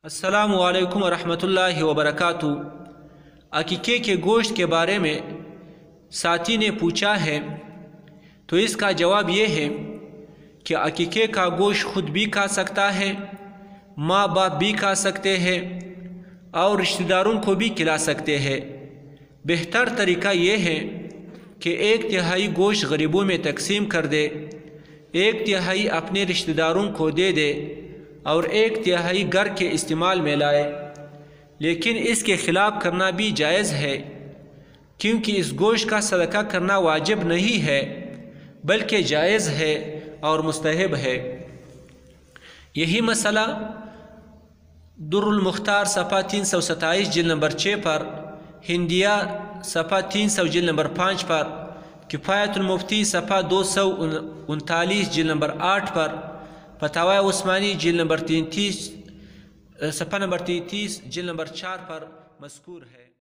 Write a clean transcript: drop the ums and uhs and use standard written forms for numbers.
السلام علیکم ورحمۃ اللہ وبرکاتہ۔ عقیقے کے گوشت کے بارے میں ساتھی نے پوچھا ہے تو اس کا جواب یہ ہے کہ عقیقے کا گوشت خود بھی کھا سکتا ہے، ماں باپ بھی کھا سکتے ہیں اور رشتہ داروں کو بھی کھلا سکتے ہیں۔ بہتر طریقہ یہ ہے کہ 1/3 گوشت غریبوں میں تقسیم کر دے، 1/3 اپنے رشتہ داروں کو دے دے اور 1/3 گھر کے استعمال میں لائے۔ لیکن اس کے خلاف کرنا بھی جائز ہے، کیونکہ اس گوشت کا صدقہ کرنا واجب نہیں ہے بلکہ جائز ہے اور مستحب ہے۔ یہی مسئلہ در المختار صفحہ 327 جلد نمبر 6 پر، ہندیہ صفحہ 300 جلد نمبر 5 پر، کفایت المفتی صفحہ 239 جلد نمبر 8 پر، فتاوی عثمانی جلد نمبر 33 صفحہ نمبر 33 جلد نمبر 4 پر مذکور ہے۔